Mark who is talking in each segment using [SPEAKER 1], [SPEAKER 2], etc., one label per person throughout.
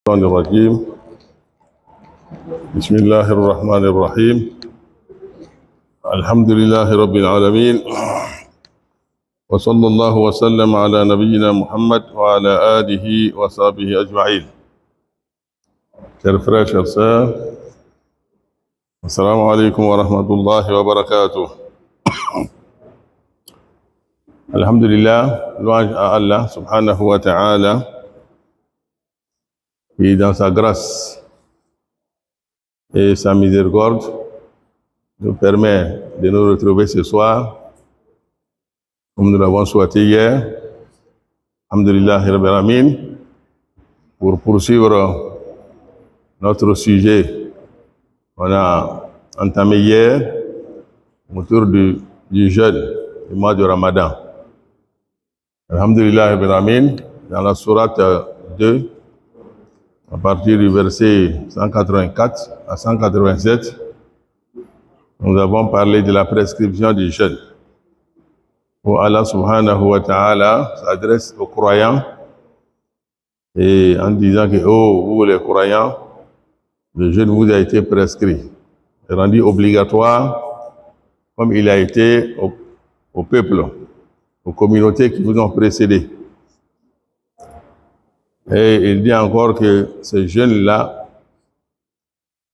[SPEAKER 1] الشيطان الرجيم. بسم الله الرحمن الرحيم. الحمد لله رب العالمين، وصلى الله وسلم على نبينا محمد وعلى آله وصحبه أجمعين. Chers frères, chers sœurs, assalamu alaikum wa rahmatullahi wa barakatuh. Alhamdulillah, louange à Allah subhanahu wa ta'ala, qui dans sa grâce et sa miséricorde nous permet de nous retrouver ce soir, comme nous l'avons souhaité hier, alhamdulillah rabbil alamin, pour poursuivre notre sujet qu'on a entamé hier autour du jeûne du mois de Ramadan. Alhamdulillah rabbil alamin, dans la sourate 2, à partir du verset 184 à 187, nous avons parlé de la prescription du jeûne, où Allah subhanahu wa ta'ala s'adresse aux croyants et en disant que, oh, vous les croyants, le jeûne vous a été prescrit, rendu obligatoire, comme il a été au peuple, aux communautés qui vous ont précédé. Et il dit encore que ce jeûne-là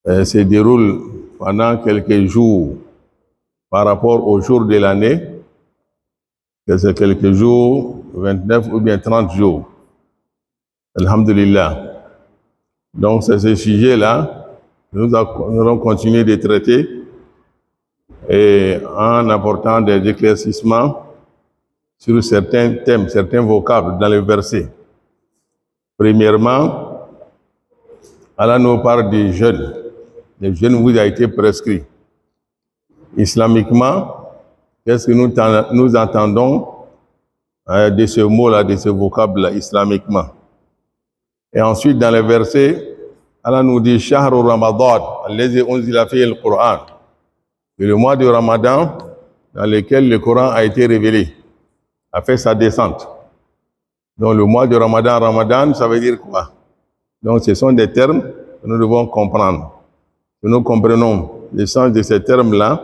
[SPEAKER 1] se déroule pendant quelques jours par rapport aux jours de l'année, que c'est quelques jours, 29 ou bien 30 jours. Alhamdulillah. Donc c'est ce sujet-là que nous allons continuer de traiter et en apportant des éclaircissements sur certains thèmes, certains vocables dans les versets. Premièrement, Allah nous parle du jeûne. Le jeûne vous a été prescrit. Islamiquement, qu'est-ce que nous entendons de ce mot-là, de ce vocable-là, islamiquement? Et ensuite, dans les versets, Allah nous dit « Shahru Ramadan, allazi unzila fihi al-Qur'an » c'est le mois de Ramadan dans lequel le Coran a été révélé, a fait sa descente. Donc le mois de Ramadan, ça veut dire quoi? Donc ce sont des termes que nous devons comprendre. Si nous comprenons le sens de ces termes-là,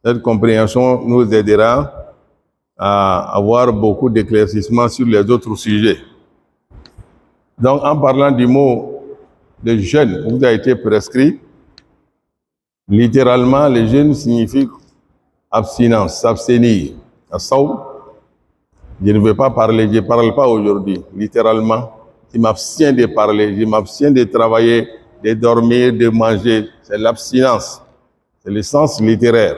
[SPEAKER 1] cette compréhension nous aidera à avoir beaucoup d'éclaircissements sur les autres sujets. Donc en parlant du mot de jeûne, vous a été prescrit, littéralement le jeûne signifie abstinence, s'abstenir, as-sawm. Je ne veux pas parler, je ne parle pas aujourd'hui, littéralement. Je m'abstiens de parler, je m'abstiens de travailler, de dormir, de manger. C'est l'abstinence, c'est le sens littéraire.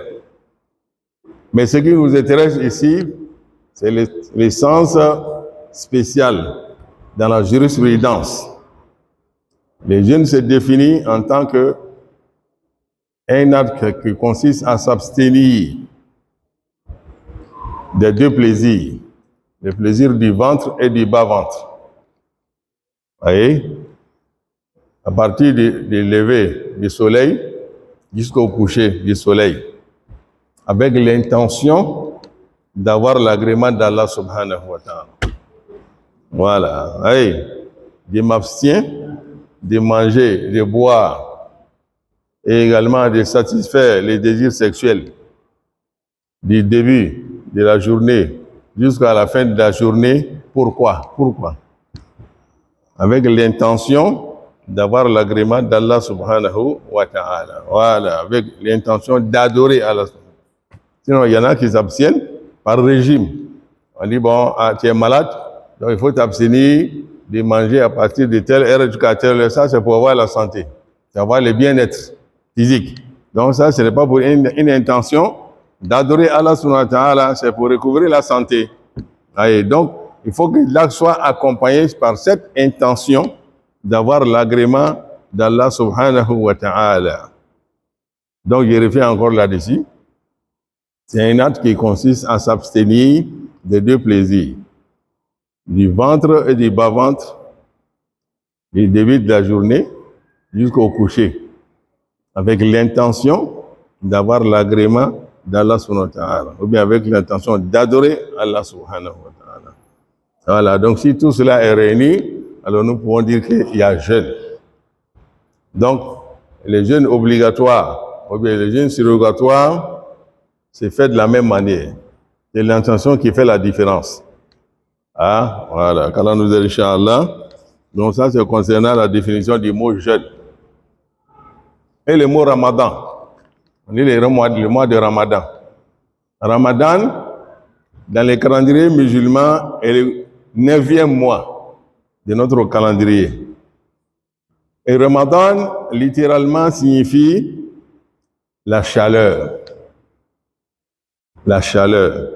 [SPEAKER 1] Mais ce qui nous intéresse ici, c'est le sens spécial dans la jurisprudence. Le jeûne se définit en tant qu'un acte qui consiste à s'abstenir des deux plaisirs. Le plaisir du ventre et du bas-ventre. Vous voyez? À partir du lever du soleil jusqu'au coucher du soleil. Avec l'intention d'avoir l'agrément d'Allah subhanahu wa ta'ala. Voilà. Hey, je m'abstiens de manger, de boire et également de satisfaire les désirs sexuels du début de la journée jusqu'à la fin de la journée. Pourquoi? Avec l'intention d'avoir l'agrément d'Allah subhanahu wa ta'ala. Voilà, avec l'intention d'adorer Allah. Sinon, il y en a qui s'abstiennent par régime. On dit, bon, tu es malade, donc il faut t'abstenir de manger à partir de telle heure jusqu'à telle heure. Ça, c'est pour avoir la santé, c'est avoir le bien-être physique. Donc ça, ce n'est pas pour une intention d'adorer Allah subhanahu wa ta'ala, c'est pour recouvrir la santé. Et donc, il faut que l'acte soit accompagné par cette intention d'avoir l'agrément d'Allah subhanahu wa ta'ala. Donc, je reviens encore là-dessus. C'est un acte qui consiste à s'abstenir des deux plaisirs, du ventre et du bas-ventre, du début de la journée jusqu'au coucher, avec l'intention d'avoir l'agrément d'Allah subhanahu wa ta'ala, ou bien avec l'intention d'adorer Allah subhanahu wa ta'ala. Voilà, donc si tout cela est réuni, alors nous pouvons dire qu'il y a jeûne. Donc, les jeûnes obligatoires, ou bien les jeûnes surrogatoires, c'est fait de la même manière. C'est l'intention qui fait la différence. Ah, voilà. Quand on nous dit Inch'Allah, donc ça c'est concernant la définition du mot jeûne. Et le mot Ramadan. On dit le mois de Ramadan. Ramadan, dans les calendriers musulmans, est le 9e mois de notre calendrier. Et Ramadan, littéralement, signifie la chaleur. La chaleur.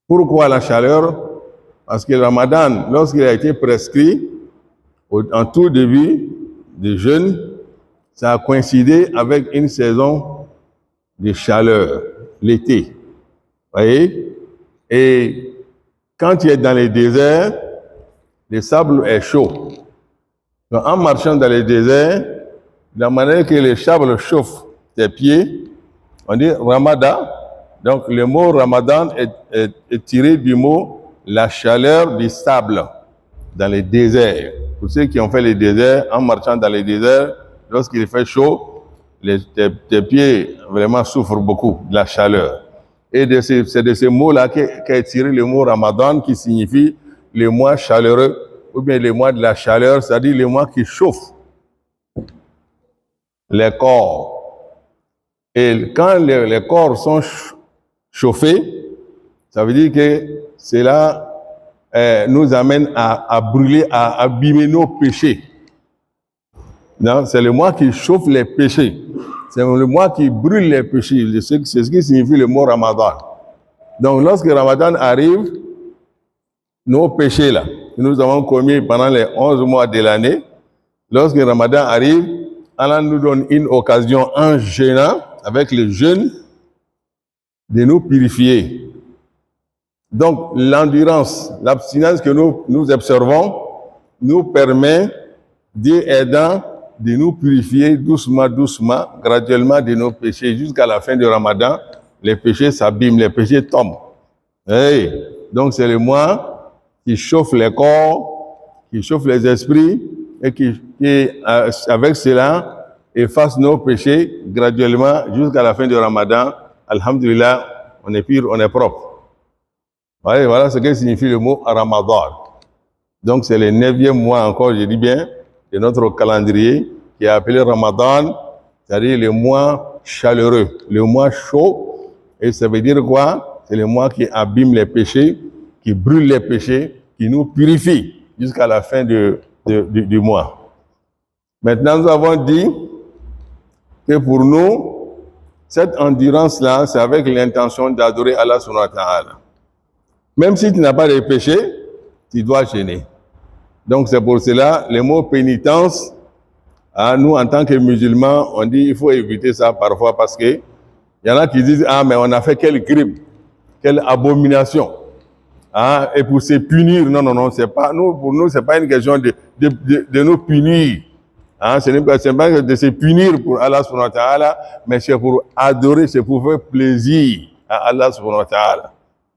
[SPEAKER 1] Pourquoi la chaleur? Parce que le Ramadan, lorsqu'il a été prescrit, en tout début du jeûne, ça a coïncidé avec une saison de chaleur, l'été. Vous voyez? Et quand tu es dans les déserts, le sable est chaud. Donc, en marchant dans les déserts, de la manière que le sable chauffe tes pieds, on dit Ramadan. Donc, le mot Ramadan est tiré du mot la chaleur du sable dans les déserts. Pour ceux qui ont fait les déserts, en marchant dans les déserts, lorsqu'il fait chaud, tes pieds vraiment souffrent beaucoup de la chaleur. Et c'est de ce mot-là qu'est tiré le mot Ramadan, qui signifie le mois chaleureux, ou bien le mois de la chaleur, c'est-à-dire le mois qui chauffe les corps. Et quand les corps sont chauffés, ça veut dire que cela nous amène à brûler, à abîmer nos péchés. C'est le mois qui chauffe les péchés. C'est le mois qui brûle les péchés. C'est ce qui signifie le mot Ramadan. Donc, lorsque Ramadan arrive, nos péchés là, que nous avons commis pendant les 11 mois de l'année, lorsque Ramadan arrive, Allah nous donne une occasion en jeûnant, avec le jeûne, de nous purifier. Donc, l'endurance, l'abstinence que nous observons nous permet, Dieu aidant, de nous purifier doucement, graduellement de nos péchés, jusqu'à la fin du Ramadan. Les péchés s'abîment, les péchés tombent. Hey. Donc, c'est le mois qui chauffe les corps, qui chauffe les esprits, et qui avec cela, efface nos péchés graduellement jusqu'à la fin du Ramadan. Alhamdulillah, on est pur, on est propre. Voilà ce que signifie le mot Ramadan. Donc c'est le 9e mois encore, je dis bien, de notre calendrier, qui est appelé Ramadan, c'est-à-dire le mois chaleureux, le mois chaud. Et ça veut dire quoi? C'est le mois qui abîme les péchés, qui brûle les péchés, qui nous purifie jusqu'à la fin du mois. Maintenant, nous avons dit que pour nous, cette endurance-là, c'est avec l'intention d'adorer Allah subhanahu wa ta'ala. Même si tu n'as pas de péché, tu dois jeûner. Donc c'est pour cela, le mot pénitence, nous en tant que musulmans, on dit il faut éviter ça parfois parce que il y en a qui disent mais on a fait quel crime, quelle abomination. Et pour se punir, non, c'est pas nous, pour nous c'est pas une question de nous punir. Ce n'est pas de se punir pour Allah subhanahu wa ta'ala, mais c'est pour adorer, c'est pour faire plaisir à Allah subhanahu wa ta'ala.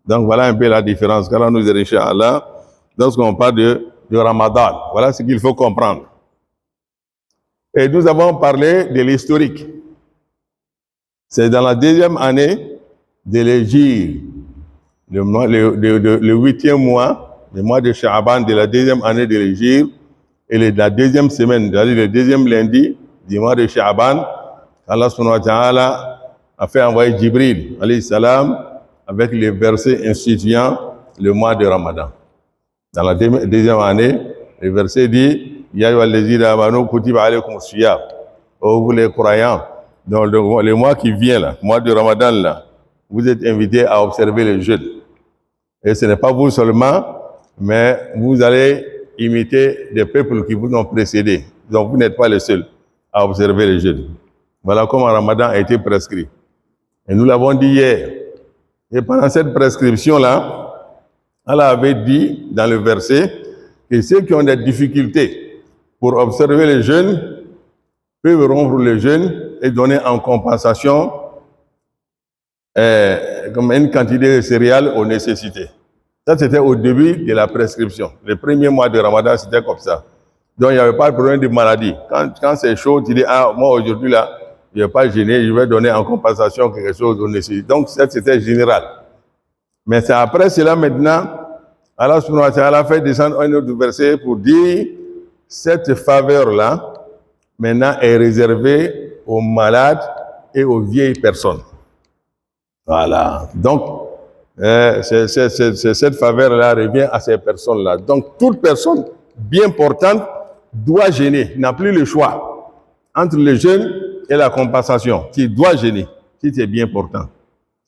[SPEAKER 1] Donc voilà un peu la différence. Quand on nous dit Inch'Allah, lorsqu'on parle de Ramadan, voilà ce qu'il faut comprendre. Et nous avons parlé de l'historique. C'est dans la 2e année de l'Hégire, le 8e mois, le mois de Sha'ban de la 2e année de l'Hégire, et la 2e semaine, c'est-à-dire le 2e lundi du mois de Sha'ban, Allah subhanahu wa ta'ala a fait envoyer Jibril, alayhi salam, avec les versets instituant le mois de Ramadan. Dans la 2e année, le verset dit Ya ayyuhallazina amanu kutiba alaykum as-siyam. Oh, vous les croyants, dans le mois qui vient là, le mois de Ramadan là, vous êtes invités à observer le jeûne. Et ce n'est pas vous seulement, mais vous allez imiter des peuples qui vous ont précédés. Donc vous n'êtes pas les seuls à observer le jeûne. Voilà comment Ramadan a été prescrit. Et nous l'avons dit hier. Et pendant cette prescription-là, Allah avait dit dans le verset que ceux qui ont des difficultés pour observer le jeûne peuvent rompre le jeûne et donner en compensation comme une quantité de céréales aux nécessités. Ça, c'était au début de la prescription. Les premiers mois de Ramadan, c'était comme ça. Donc, il n'y avait pas de problème de maladie. Quand c'est chaud, tu dis, ah, moi, aujourd'hui, là, je ne vais pas gêner, je vais donner en compensation quelque chose au nécessité. Donc, ça, c'était général. Mais c'est après cela, maintenant, Allah subhanahu wa ta'ala fait descendre un autre verset pour dire, cette faveur-là, maintenant, est réservée aux malades et aux vieilles personnes. Voilà. Donc, cette faveur-là revient à ces personnes-là. Donc, toute personne bien portante doit jeûner, n'a plus le choix entre le jeûne et la compensation. Tu dois jeûner si tu es bien portant.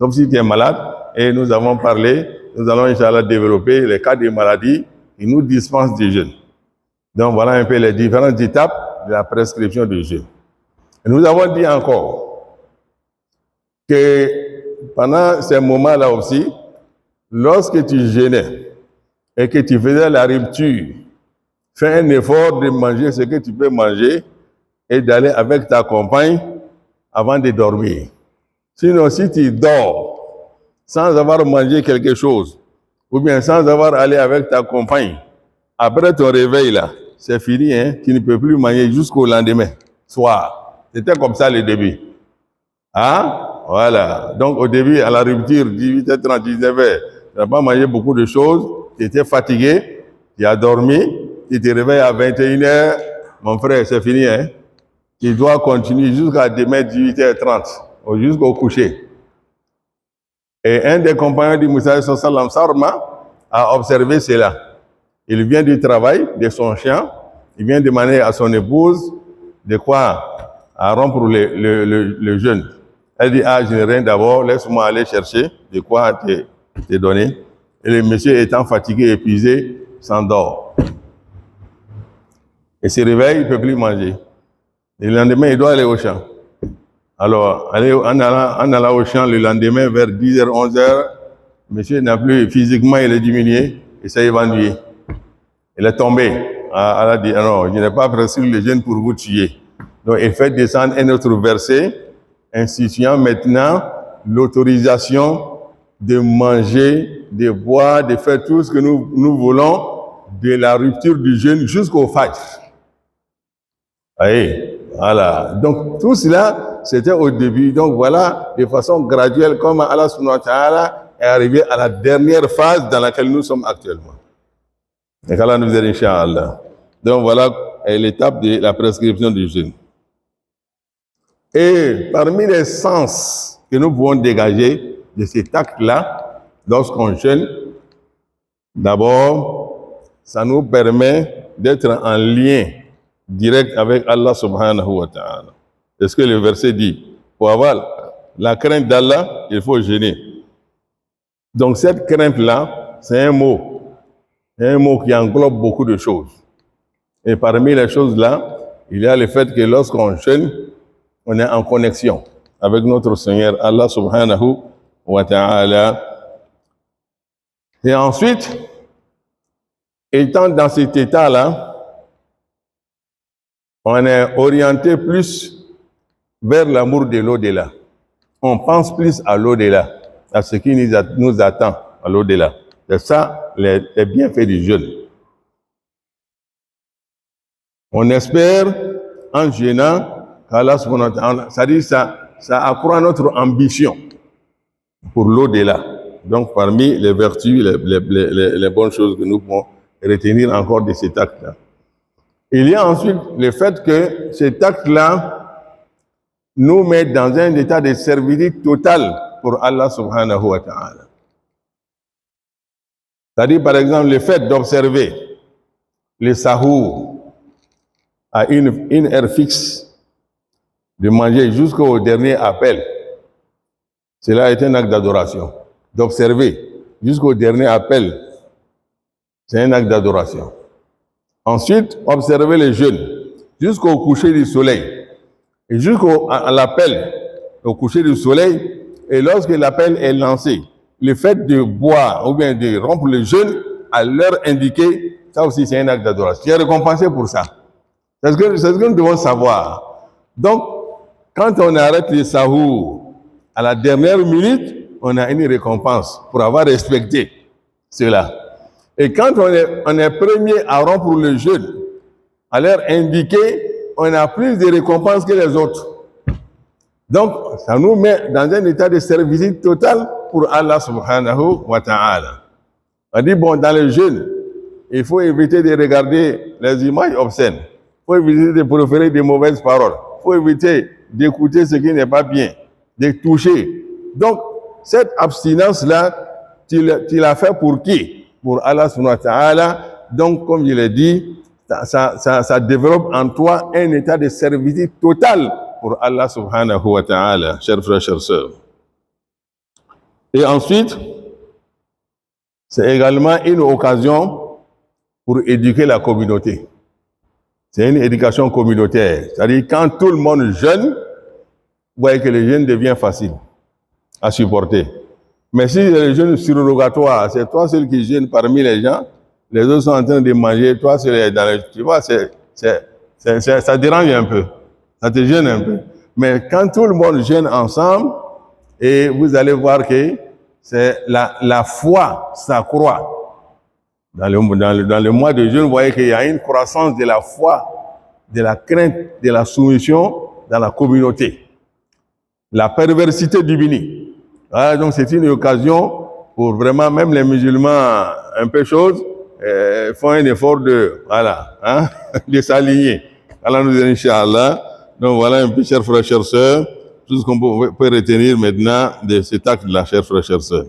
[SPEAKER 1] Sauf si tu es malade, et nous avons parlé, nous allons, Inch'Allah, développer les cas de maladies qui nous dispensent du jeûne. Donc, voilà un peu les différentes étapes de la prescription du jeûne. Et nous avons dit encore que pendant ces moments-là aussi, lorsque tu jeûnais et que tu faisais la rupture, fais un effort de manger ce que tu peux manger et d'aller avec ta compagne avant de dormir. Sinon, si tu dors sans avoir mangé quelque chose, ou bien sans avoir allé avec ta compagne, après ton réveil là, c'est fini, hein? Tu ne peux plus manger jusqu'au lendemain, soir. C'était comme ça le début. Hein? Voilà. Donc au début, à la rupture, 18h30, 19h, tu n'as pas mangé beaucoup de choses, tu étais fatigué, tu as dormi, tu te réveilles à 21h, mon frère, c'est fini, hein? Tu dois continuer jusqu'à demain 18h30, jusqu'au coucher. Et un des compagnons du Moussa Sallam Sarma a observé cela. Il vient du travail de son chien, il vient demander à son épouse de quoi à rompre le jeûne. Elle dit, ah, je n'ai rien d'abord, laisse-moi aller chercher de quoi te donner. Et le monsieur étant fatigué, épuisé, s'endort. Il se réveille, il ne peut plus manger. Et le lendemain, il doit aller au champ. Alors, en allant au champ le lendemain vers 10h, 11h, monsieur n'a plus, physiquement, il est diminué, il s'est évanoui. Il est tombé. Elle a dit, non, je n'ai pas prescrit le jeûne pour vous tuer. Donc, il fait descendre un autre verset, instituant maintenant l'autorisation de manger, de boire, de faire tout ce que nous voulons de la rupture du jeûne jusqu'au Fajr. Voyez, voilà. Donc, tout cela, c'était au début. Donc, voilà, de façon graduelle, comme Allah subhanahu wa ta'ala est arrivé à la dernière phase dans laquelle nous sommes actuellement. Et qu'Allah nous aide, Inch'Allah. Donc, voilà l'étape de la prescription du jeûne. Et parmi les sens que nous pouvons dégager de cet acte-là, lorsqu'on jeûne, d'abord, ça nous permet d'être en lien direct avec Allah subhanahu wa ta'ala. C'est ce que le verset dit. Pour avoir la crainte d'Allah, il faut jeûner. Donc cette crainte-là, c'est un mot qui englobe beaucoup de choses. Et parmi les choses-là, il y a le fait que lorsqu'on jeûne, on est en connexion avec notre Seigneur Allah subhanahu wa ta'ala. Et ensuite, étant dans cet état-là, on est orienté plus vers l'amour de l'au-delà. On pense plus à l'au-delà, à ce qui nous attend à l'au-delà. C'est ça les bienfaits du jeûne. On espère, en jeûnant, qu'Allah subhanahu wa ta'ala, c'est-à-dire ça accroît notre ambition pour l'au-delà. Donc, parmi les vertus, les bonnes choses que nous pouvons retenir encore de cet acte-là. Il y a ensuite le fait que cet acte-là nous met dans un état de servitude totale pour Allah subhanahu wa ta'ala. C'est-à-dire, par exemple, le fait d'observer le sahour à une heure fixe, de manger jusqu'au dernier appel, cela est un acte d'adoration. D'observer jusqu'au dernier appel, c'est un acte d'adoration. Ensuite, observer les jeûnes jusqu'au coucher du soleil et jusqu'à l'appel au coucher du soleil. Et lorsque l'appel est lancé, le fait de boire ou bien de rompre le jeûne à l'heure indiquée, ça aussi c'est un acte d'adoration. Tu es récompensé pour ça. C'est ce que nous devons savoir. Donc, quand on arrête le sahour à la dernière minute, on a une récompense pour avoir respecté cela. Et quand on est premier à rompre le jeûne, à leur indiquer, on a plus de récompenses que les autres. Donc, ça nous met dans un état de servitude total pour Allah subhanahu wa ta'ala. On dit, bon, dans le jeûne, il faut éviter de regarder les images obscènes. Il faut éviter de proférer de mauvaises paroles. Il faut éviter d'écouter ce qui n'est pas bien, de toucher. Donc, cette abstinence-là, tu l'as fait pour qui? Pour Allah subhanahu wa ta'ala. Donc, comme je l'ai dit, ça développe en toi un état de servitude total pour Allah subhanahu wa ta'ala, chers frères, chers sœurs. Et ensuite, c'est également une occasion pour éduquer la communauté. C'est une éducation communautaire. C'est-à-dire, quand tout le monde jeûne, vous voyez que le jeûne devient facile à supporter. Mais si le jeûne surrogatoire, c'est toi seul qui jeûne parmi les gens, les autres sont en train de manger, toi seul dans le... Tu vois, ça dérange un peu. Ça te gêne un peu. Mais quand tout le monde jeûne ensemble, et vous allez voir que c'est la foi s'accroît. Dans le mois de jeûne, vous voyez qu'il y a une croissance de la foi, de la crainte, de la soumission dans la communauté. La perversité diminue. Voilà, donc c'est une occasion pour vraiment, même les musulmans un peu choses, font un effort de s'aligner. Allah nous dit, Inch'Allah. Donc voilà un peu, chers frères, chers sœurs, tout ce qu'on peut retenir maintenant de cet acte-là, chers frères, chers sœurs.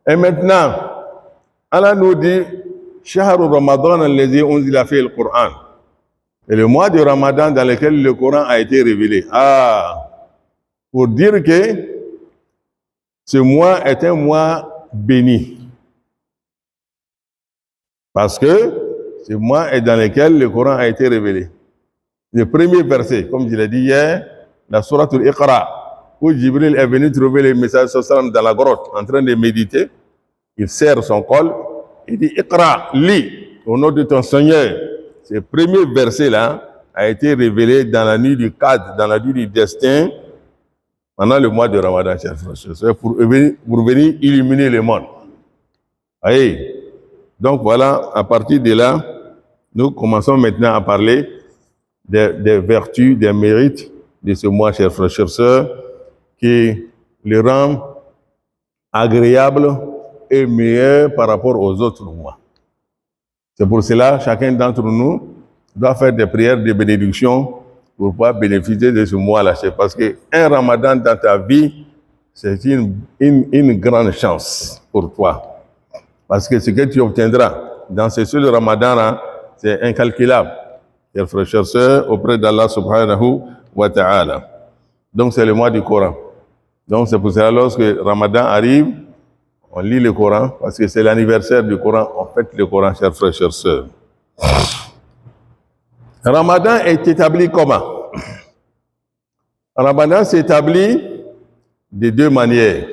[SPEAKER 1] Et maintenant, Allah nous dit, Shahru Ramadan alladhi unzila fihi al-Qur'an. Et le mois de Ramadan dans lequel le Coran a été révélé. Pour dire que ce mois est un mois béni. Parce que ce mois est dans lequel le Coran a été révélé. Le premier verset, comme je l'ai dit hier, la sourate Al-Iqra, où Jibril est venu trouver le message dans la grotte, en train de méditer. Il serre son col, il dit Iqra, lis, au nom de ton Seigneur. Ce premier verset-là a été révélé dans la nuit du cadre, dans la nuit du destin, pendant le mois de Ramadan, chers frères, pour venir illuminer le monde. Allez. Donc voilà, à partir de là, nous commençons maintenant à parler des vertus, des mérites de ce mois, chers frères, chers sœurs, qui le rend agréable et meilleur par rapport aux autres mois. C'est pour cela, chacun d'entre nous doit faire des prières de bénédiction pour pouvoir bénéficier de ce mois-là. Parce qu'un Ramadan dans ta vie, c'est une grande chance pour toi. Parce que ce que tu obtiendras dans ce seul Ramadan, c'est incalculable. Chers frères, chers sœurs, auprès d'Allah subhanahu wa ta'ala. Donc c'est le mois du Coran. Donc c'est pour cela, lorsque Ramadan arrive, on lit le Coran, parce que c'est l'anniversaire du Coran, on fête le Coran, chers frères, chers sœurs. Ramadan est établi comment? Ramadan s'établit de deux manières.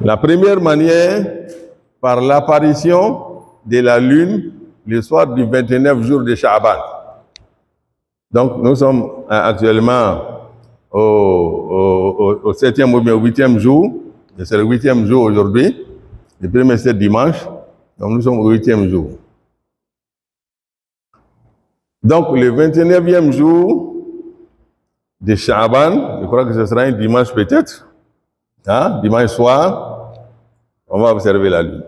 [SPEAKER 1] La première manière, par l'apparition de la lune le soir du 29 jour de Sha'ban. Donc, nous sommes actuellement au 7e ou bien au 8e jour. C'est le 8e jour aujourd'hui. Le premier c'est dimanche. Donc, nous sommes au 8e jour. Donc, le 29e jour de Sha'ban, je crois que ce sera un dimanche peut-être. Dimanche soir, on va observer la lune.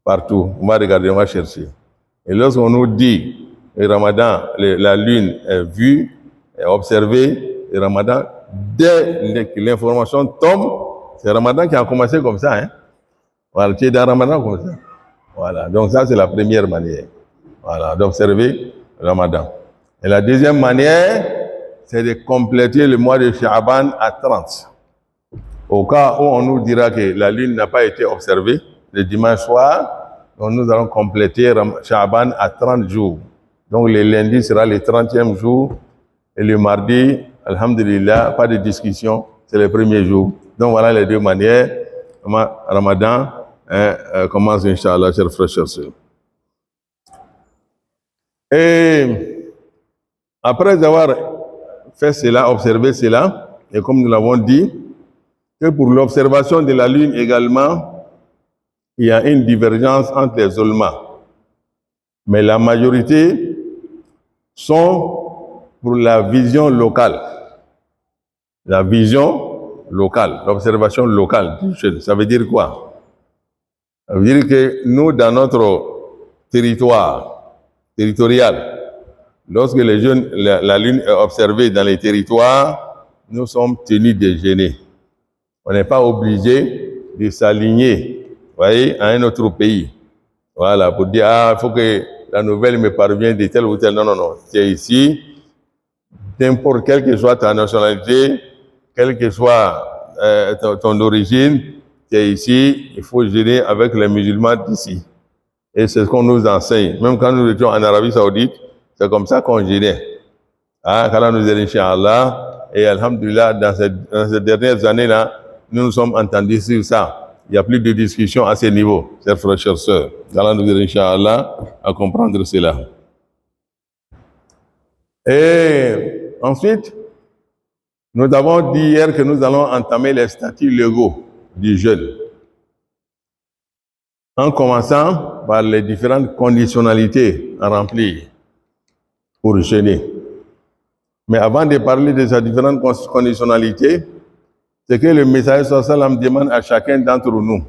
[SPEAKER 1] Partout. On va regarder, on va chercher. Et lorsqu'on nous dit, le Ramadan, la lune est vue, est observée, le Ramadan, dès que l'information tombe, c'est Ramadan qui a commencé comme ça. Voilà, tu es dans Ramadan comme ça. Voilà, donc ça c'est la première manière. Voilà, d'observer le Ramadan. Et la deuxième manière, c'est de compléter le mois de Sha'ban à 30. Au cas où on nous dira que la lune n'a pas été observée, le dimanche soir, donc nous allons compléter Sha'ban à 30 jours. Donc le lundi sera le 30e jour et le mardi, alhamdulillah, pas de discussion, c'est le premier jour. Donc voilà les deux manières. Ramadan commence, Inch'Allah, chers frères, chers sœurs. Et après avoir fait cela, observé cela, et comme nous l'avons dit, que pour l'observation de la lune également, il y a une divergence entre les ulémas. Mais la majorité sont pour la vision locale. La vision locale, l'observation locale. Ça veut dire quoi? Ça veut dire que nous, dans notre territorial, lorsque la lune est observée dans les territoires, nous sommes tenus de jeûner. On n'est pas obligé de s'aligner, voyez, à un autre pays. Voilà, pour dire, il faut que la nouvelle me parvienne de tel ou tel. Non, non, non. Tu es ici, n'importe quelle que soit ta nationalité, quelle que soit ton origine, tu es ici, il faut jeûner avec les musulmans d'ici. Et c'est ce qu'on nous enseigne. Même quand nous étions en Arabie Saoudite, c'est comme ça qu'on jeûnait. Quand nous étions, Inch'Allah, et Alhamdulillah, dans ces dernières années-là, nous nous sommes entendus sur ça. Il n'y a plus de discussion à ce niveau, chers frères, chers sœurs. Allah nous aide, Inch'Allah, à comprendre cela. Et ensuite, nous avons dit hier que nous allons entamer les statuts légaux du jeûne. En commençant par les différentes conditionnalités à remplir pour jeûner. Mais avant de parler de ces différentes conditionnalités, c'est que le messager sallam demande à chacun d'entre nous,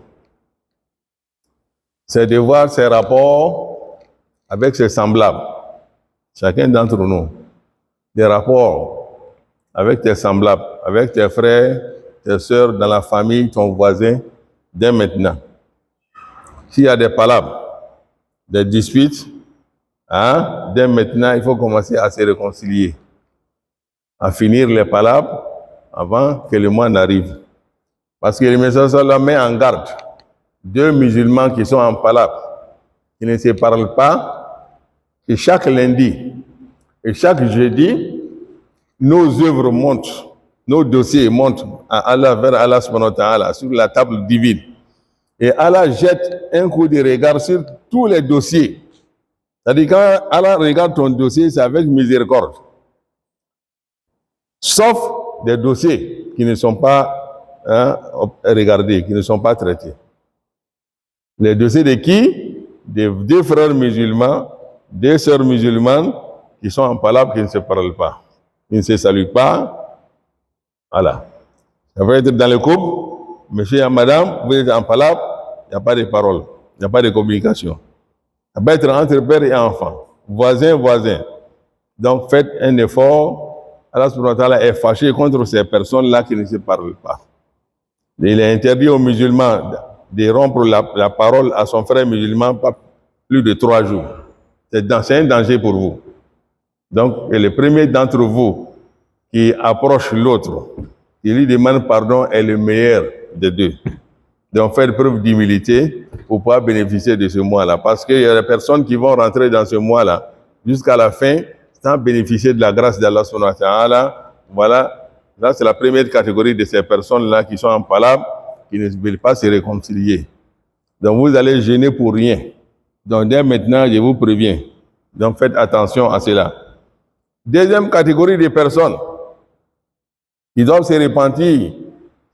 [SPEAKER 1] c'est de voir ses rapports avec ses semblables. Chacun d'entre nous, des rapports avec tes semblables, avec tes frères, tes sœurs, dans la famille, ton voisin, dès maintenant. S'il y a des palabres, des disputes, dès maintenant, il faut commencer à se réconcilier, à finir les palabres avant que le mois n'arrive. Parce que le messager sallam met en garde deux musulmans qui sont en palabre, qui ne se parlent pas, et chaque lundi et chaque jeudi, nos œuvres montent, nos dossiers montent à Allah, vers Allah subhanahu wa ta'ala, sur la table divine. Et Allah jette un coup de regard sur tous les dossiers. C'est-à-dire quand Allah regarde ton dossier, c'est avec miséricorde. Sauf des dossiers qui ne sont pas regardés, qui ne sont pas traités. Les dossiers de qui? Des deux frères musulmans, deux sœurs musulmanes qui sont en palabre, qui ne se parlent pas, qui ne se saluent pas. Voilà. Ça peut être dans le couple, monsieur et madame, vous êtes en palabre, il n'y a pas de parole, il n'y a pas de communication. Ça peut être entre père et enfant, voisin. Donc faites un effort. Allah subhanahu wa ta'ala est fâché contre ces personnes-là qui ne se parlent pas. Il est interdit aux musulmans de rompre la parole à son frère musulman pas plus de 3 jours. C'est un danger pour vous. Donc, le premier d'entre vous qui approche l'autre, qui lui demande pardon, est le meilleur des deux. Donc, faites preuve d'humilité pour pouvoir bénéficier de ce mois-là. Parce qu'il y a des personnes qui vont rentrer dans ce mois-là jusqu'à la fin sans bénéficier de la grâce d'Allah subhanahu wa ta'ala. Voilà. Là, c'est la première catégorie de ces personnes-là qui sont en palabre, qui ne veulent pas se réconcilier. Donc, vous allez gêner pour rien. Donc, dès maintenant, je vous préviens. Donc, faites attention à cela. Deuxième catégorie de personnes qui doivent se repentir,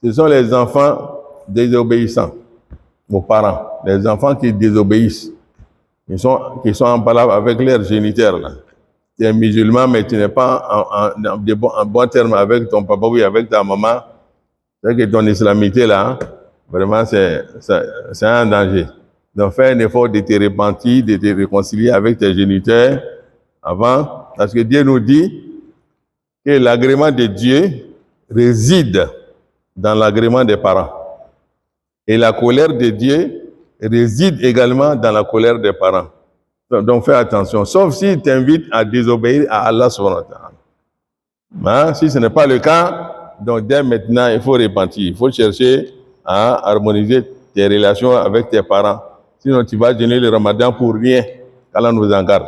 [SPEAKER 1] ce sont les enfants désobéissants aux parents. Les enfants qui désobéissent, qui sont en palabre avec leurs géniteurs, là. Tu es musulman, mais tu n'es pas en bon terme avec ton papa ou avec ta maman. C'est que ton islamité, là, vraiment, c'est un danger. Donc, fais un effort de te repentir, de te réconcilier avec tes géniteurs avant, parce que Dieu nous dit que l'agrément de Dieu réside dans l'agrément des parents. Et la colère de Dieu réside également dans la colère des parents. Donc fais attention, sauf s'il t'invite à désobéir à Allah subhanahu wa ta'ala. Si ce n'est pas le cas, donc dès maintenant, il faut repentir. Il faut chercher à harmoniser tes relations avec tes parents. Sinon, tu vas jeûner le Ramadan pour rien. qu'Allah nous en garde.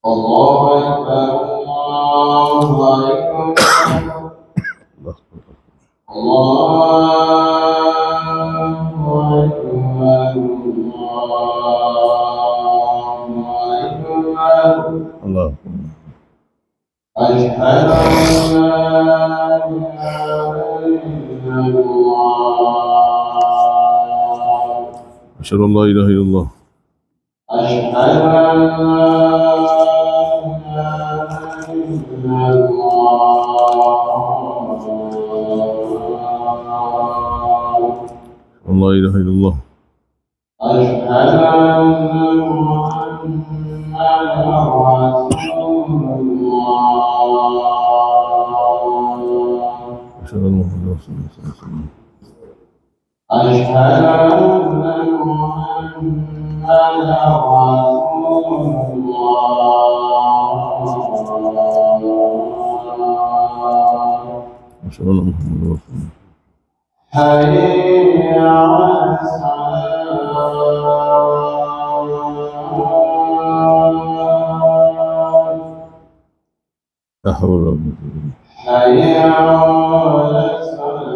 [SPEAKER 2] الله أكبر الله أكبر الله
[SPEAKER 1] Allah.
[SPEAKER 2] أشهد أن لا إله إلا الله
[SPEAKER 1] أشهد أن لا إله إلا الله.
[SPEAKER 2] أشهد أن لا إله إلا الله
[SPEAKER 1] لا إله إلا الله.
[SPEAKER 2] أشهد أن محمدا رسول الله
[SPEAKER 1] أشهد أن محمدا رسول الله صلى الله عليه وسلم.
[SPEAKER 2] أشهد أن محمدا رسول الله
[SPEAKER 1] أشهد أن محمدا رسول الله.
[SPEAKER 2] حي على الصلاة
[SPEAKER 1] لا حول ولا قوة إلا بالله.
[SPEAKER 2] حي على الصلاة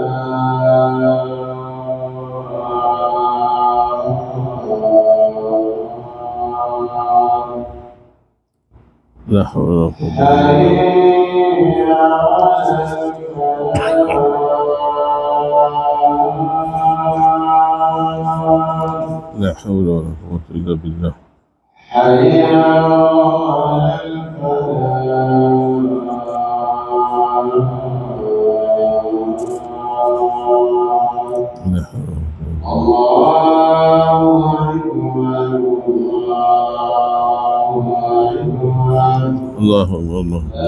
[SPEAKER 1] لا حول ولا قوة إلا بالله.
[SPEAKER 2] حي على الفلاح
[SPEAKER 1] لا حول ولا قوة إلا بالله.
[SPEAKER 2] حي على الفلاح
[SPEAKER 1] لا حول ولا قوة.
[SPEAKER 2] الله أكبر الله أكبر
[SPEAKER 1] الله أكبر الله.
[SPEAKER 2] لا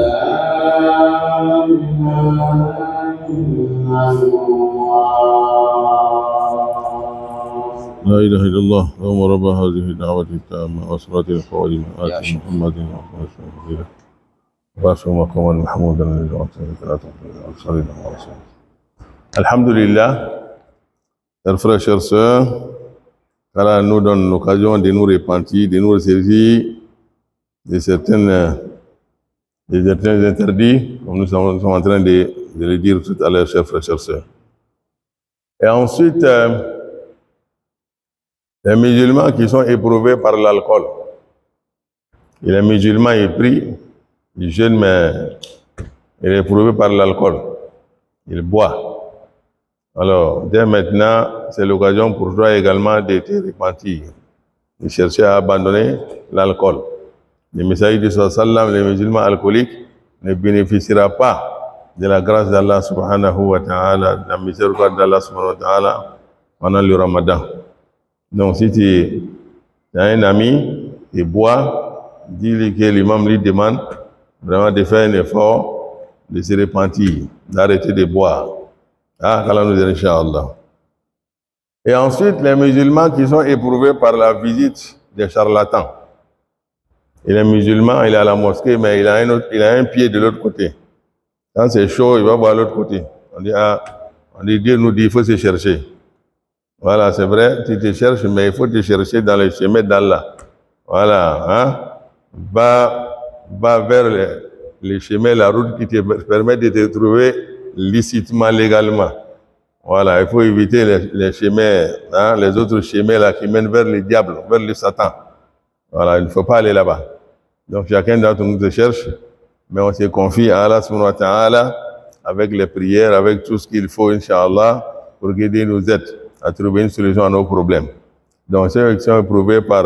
[SPEAKER 2] إله إلا الله
[SPEAKER 1] لا إله إلا الله. اللهم رب هذه الدعوة التامة والصلاة القائمة آت محمد وعلى واسع مقاما محمودا الذي وعدته لا تقبل صلينا ورسوله. Alhamdulillah, chers frères, chères sœurs, qu'Allah nous donne l'occasion de nous repentir, de nous ressaisir de certains interdits, comme nous sommes en train de le dire tout à l'heure, chers frères, chères sœurs. Et ensuite, les musulmans qui sont éprouvés par l'alcool. Et les musulmans, ils prient, ils jeûnent, mais il est éprouvé par l'alcool. Il boit. Alors, dès maintenant, c'est l'occasion pour toi également de te repentir, de chercher à abandonner l'alcool. Le messager de sallam, les musulmans alcooliques, ne bénéficiera pas de la grâce d'Allah subhanahu wa ta'ala, de la miséricorde d'Allah subhanahu wa ta'ala pendant le ramadan. Donc, si tu as un ami qui boit, dis-lui que l'imam lui demande vraiment de faire un effort, de se repentir, d'arrêter de boire. Ah, qu'Allah nous aide, Inch'Allah. Et ensuite, les musulmans qui sont éprouvés par la visite des charlatans. Il est musulman, il est à la mosquée, mais il a un pied de l'autre côté. Quand c'est chaud, il va voir l'autre côté. On dit, Dieu nous dit, il faut se chercher. Voilà, c'est vrai, tu te cherches, mais il faut te chercher dans le chemin d'Allah. Voilà, hein. Va vers les chemins, la route qui te permet de te trouver licitement, légalement. Voilà, il faut éviter les chemins, hein, les autres chemins là qui mènent vers le diable, vers le Satan. Voilà, il ne faut pas aller là-bas. Donc chacun d'entre nous se cherche, mais on se confie à Allah subhanahu wa ta'ala avec les prières, avec tout ce qu'il faut, Inch'Allah, pour guider nous aide à trouver une solution à nos problèmes. Donc ceux qui sont éprouvés par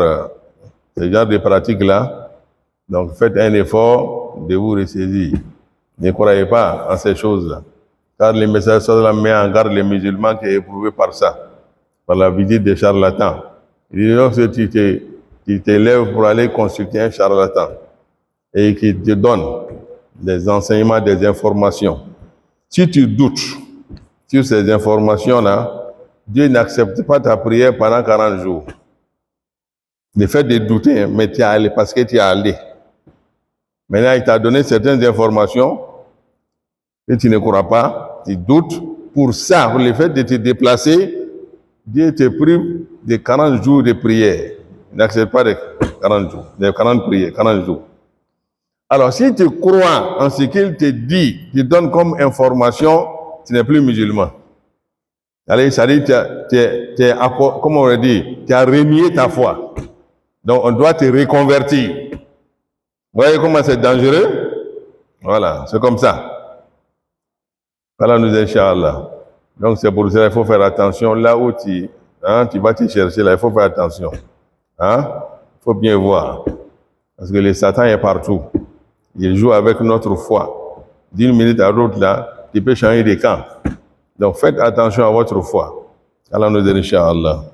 [SPEAKER 1] ce genre de pratiques-là, donc faites un effort de vous ressaisir. Ne croyez pas en ces choses-là. Car le message sallam met en garde les musulmans qui sont éprouvés par ça, par la visite des charlatans. Il dit lorsque tu te lèves pour aller consulter un charlatan et qu'il te donne des enseignements, des informations. Si tu doutes sur ces informations-là, Dieu n'accepte pas ta prière pendant 40 jours. Le fait de douter, mais tu es allé parce que tu es allé. Maintenant, il t'a donné certaines informations et tu ne crois pas, tu doutes. Pour ça, pour le fait de te déplacer, Dieu te prive de 40 jours de prière. Il n'accepte pas de 40 jours, de 40 prières, 40 jours. Alors, si tu crois en ce qu'il te dit, tu donnes comme information, tu n'es plus musulman. Allez, ça dit, comment on dit, tu as renié ta foi. Donc, on doit te reconvertir. Vous voyez comment c'est dangereux? Voilà, c'est comme ça. Voilà, nous Inch'Allah. Donc c'est pour ça qu'il faut faire attention là où tu vas te chercher, là, il faut faire attention. Il faut bien voir. Parce que le Satan est partout. Il joue avec notre foi. D'une minute à l'autre, là, tu peux changer de camp. Donc faites attention à votre foi. Allah nous aide, Inch'Allah.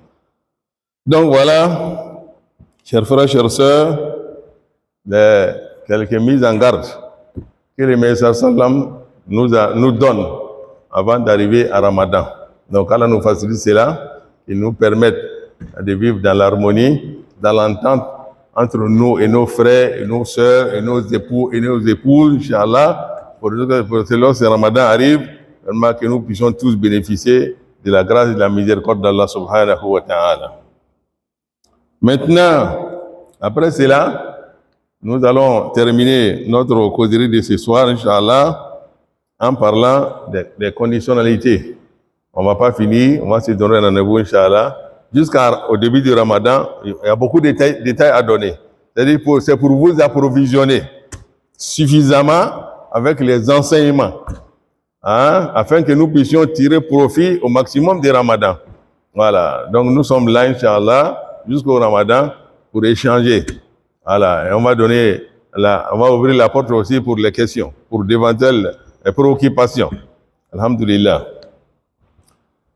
[SPEAKER 1] Donc voilà, chers frères, chères sœurs, quelques mises en garde que le Messie sallam nous donne avant d'arriver à Ramadan. Donc Allah nous facilite cela, il nous permet de vivre dans l'harmonie, dans l'entente entre nous et nos frères, et nos sœurs, et nos époux et nos épouses, Inch'Allah, pour que lorsque Ramadan arrive, vraiment que nous puissions tous bénéficier de la grâce et de la miséricorde d'Allah subhanahu wa ta'ala. Maintenant, après cela, nous allons terminer notre causerie de ce soir, Inch'Allah, en parlant des conditionnalités. On ne va pas finir, on va se donner un rendez-vous, Inch'Allah. Jusqu'au début du Ramadan, il y a beaucoup de détails à donner. C'est-à-dire c'est pour vous approvisionner suffisamment avec les enseignements, afin que nous puissions tirer profit au maximum du Ramadan. Voilà, donc nous sommes là, Inch'Allah, jusqu'au Ramadan pour échanger. Voilà, et on va ouvrir la porte aussi pour les questions, pour d'éventuelles préoccupations. Alhamdulillah.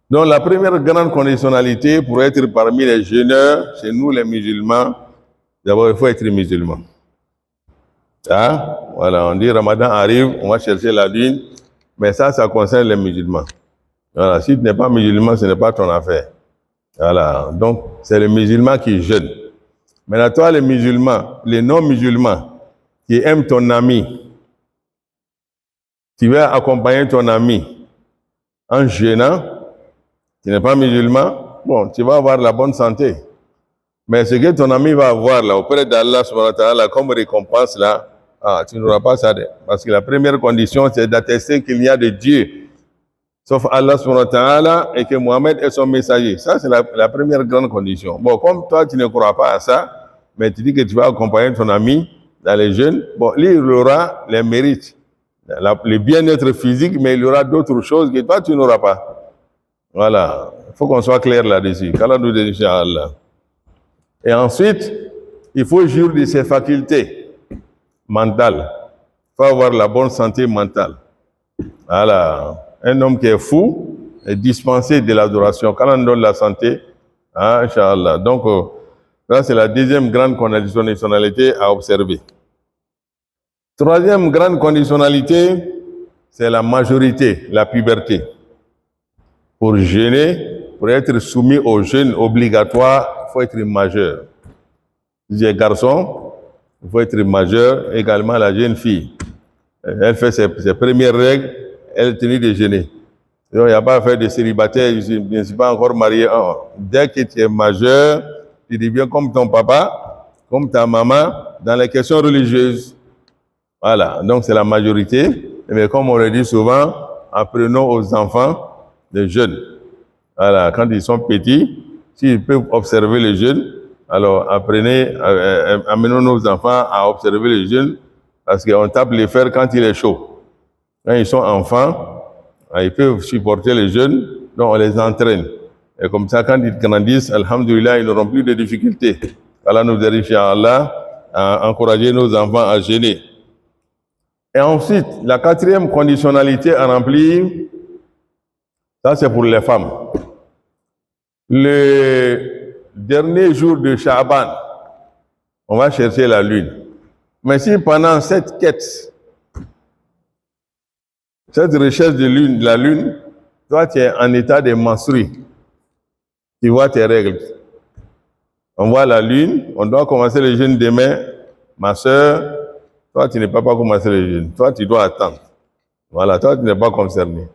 [SPEAKER 1] Donc la première grande conditionnalité pour être parmi les jeûneurs, chez nous les musulmans, d'abord il faut être musulman. Voilà, on dit Ramadan arrive, on va chercher la lune, mais ça concerne les musulmans. Voilà, si tu n'es pas musulman, ce n'est pas ton affaire. Voilà, donc c'est les musulmans qui jeûnent. Maintenant, toi, les musulmans, les non-musulmans, qui aiment ton ami, tu vas accompagner ton ami en jeûnant, tu n'es pas musulman, bon, tu vas avoir la bonne santé. Mais ce que ton ami va avoir là, auprès d'Allah subhanahu wa ta'ala, comme récompense là, tu n'auras pas ça. Parce que la première condition, c'est d'attester qu'il n'y a de Dieu, sauf Allah subhanahu wa ta'ala, et que Mohammed est son messager. Ça, c'est la première grande condition. Bon, comme toi, tu ne crois pas à ça, mais tu dis que tu vas accompagner ton ami dans les jeûnes, bon, lui, il aura les mérites, le bien-être physique, mais il y aura d'autres choses que toi, tu n'auras pas. Voilà, il faut qu'on soit clair là-dessus. Qu'Allah nous dise, Inch'Allah. Et ensuite, il faut jouir de ses facultés mentales. Il faut avoir la bonne santé mentale. Voilà. Un homme qui est fou est dispensé de l'adoration. Quand on donne la santé, Inch'Allah. Donc, ça, c'est la deuxième grande conditionnalité à observer. Troisième grande conditionnalité, c'est la majorité, la puberté. Pour jeûner, pour être soumis au jeûne obligatoire, il faut être majeur. Si j'ai garçon, il faut être majeur, également la jeune fille. Elle fait ses premières règles, elle tenue de jeûner. Donc, il n'y a pas à faire de célibataire, je ne suis pas encore marié. Dès que tu es majeur, tu deviens comme ton papa, comme ta maman, dans les questions religieuses. Voilà, donc c'est la majorité. Mais comme on le dit souvent, apprenons aux enfants des jeunes. Voilà, quand ils sont petits, s'ils peuvent observer les jeunes, alors amenons nos enfants à observer les jeunes, parce qu'on tape les fers quand il est chaud. Quand ils sont enfants, ils peuvent supporter les jeunes, donc on les entraîne. Et comme ça, quand ils grandissent, alhamdoulilah, ils n'auront plus de difficultés. Allah nous aide, Inch'Allah, à encourager nos enfants à jeûner. Et ensuite, la quatrième conditionnalité à remplir, ça c'est pour les femmes. Le dernier jour de Sha'ban, on va chercher la lune. Mais si pendant cette quête, cette recherche de la lune, toi tu es en état de menstruer, tu vois tes règles. On voit la lune, on doit commencer le jeûne demain. Ma soeur, toi tu n'es pas commencer le jeûne, toi tu dois attendre. Voilà, toi tu n'es pas concerné.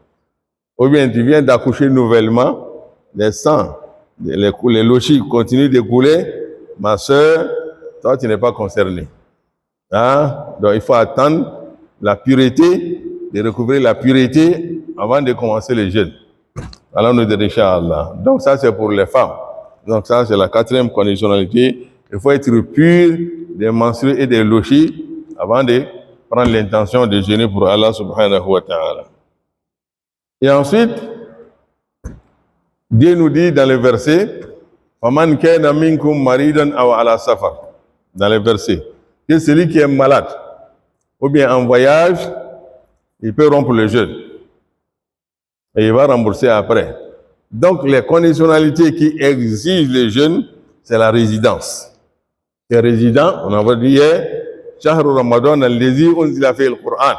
[SPEAKER 1] Ou bien tu viens d'accoucher nouvellement, les sangs, les lochis continuent de couler, ma soeur, toi tu n'es pas concerné. Donc il faut attendre la pureté, de recouvrir la pureté avant de commencer le jeûne. Alors nous disons Inch'Allah. Donc ça c'est pour les femmes. Donc ça c'est la quatrième conditionnalité. Il faut être pur des menstrues et des lochis avant de prendre l'intention de jeûner pour Allah subhanahu wa ta'ala. Et ensuite, Dieu nous dit dans le verset, فَمَنْ كَانَ مِنْكُمْ مَرِيدًا أَوْ عَلَى سَفَرٍ, dans le verset, que celui qui est malade ou bien en voyage, il peut rompre le jeûne et il va rembourser après. Donc, les conditionnalités qui exigent le jeûne, c'est la résidence. Les résidents, on avait dit hier, شهر رمضان الذي أنزل فيه القرآن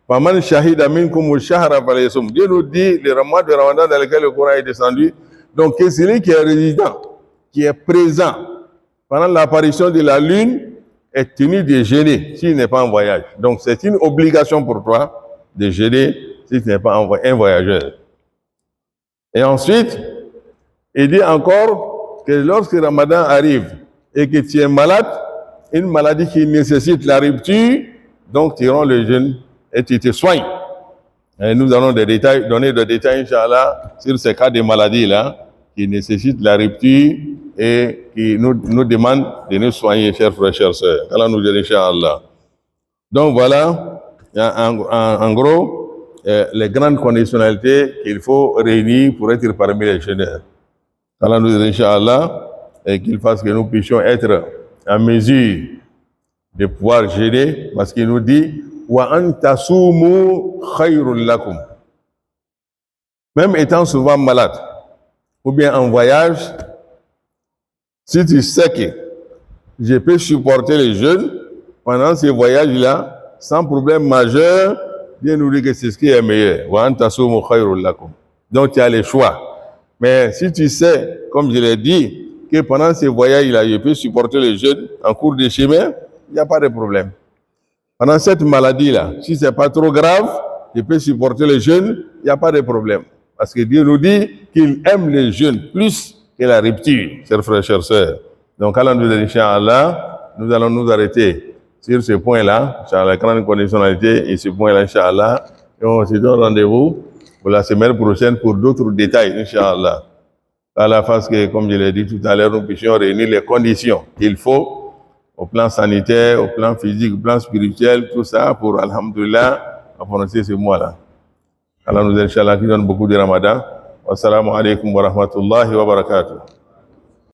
[SPEAKER 1] فمن شهد منكم الشهر فليصم. Dieu nous dit le mois de Ramadan dans lequel le Coran est descendu. Donc, que celui qui est résident, qui est présent pendant l'apparition de la lune, est tenu de jeûner s'il n'est pas en voyage. Donc, c'est une obligation pour toi de jeûner si tu n'es pas un voyageur. Et ensuite, il dit encore que lorsque Ramadan arrive et que tu es malade, une maladie qui nécessite la rupture, donc tu rends le jeûne et tu te soignes. Et nous allons donner des détails, Inch'Allah, sur ces cas de maladies-là qui nécessitent la rupture et qui nous demandent de nous soigner, chers frères, chers sœurs. Allah nous aide, Inch'Allah. Donc voilà, en gros, les grandes conditionnalités qu'il faut réunir pour être parmi les jeûneurs. Allah nous aide, Inch'Allah, et qu'il fasse que nous puissions être en mesure de pouvoir jeûner, parce qu'il nous dit wa an tasumu khayrun lakum. Même étant souvent malade ou bien en voyage, si tu sais que je peux supporter les jeûnes pendant ces voyages-là sans problème majeur, Dieu nous dit que c'est ce qui est meilleur. Wa an tasumu khayrun lakum. Donc tu as le choix. Mais si tu sais, comme je l'ai dit, que pendant ces voyages-là, je peux supporter les jeûnes en cours de chemin, il n'y a pas de problème. Pendant cette maladie-là, si ce n'est pas trop grave, je peux supporter les jeûnes, il n'y a pas de problème. Parce que Dieu nous dit qu'il aime les jeûnes plus que la rupture, chers frères, chers sœurs. Donc, Allah nous dit, Inch'Allah, nous allons nous arrêter sur ce point-là, Inch'Allah, grande conditionnalité, et ce point-là, Inch'Allah, et on se donne rendez-vous pour la semaine prochaine pour d'autres détails, Inch'Allah. À la face que, comme je l'ai dit tout à l'heure, nous puissions réunir les conditions qu'il faut au plan sanitaire, au plan physique, au plan spirituel, tout ça pour, alhamdulillah, prononcer ce mois-là. Allah nous aide, Inch'Allah, qui donne beaucoup de Ramadan. Wassalamu alaikum wa rahmatullahi wa barakatuh.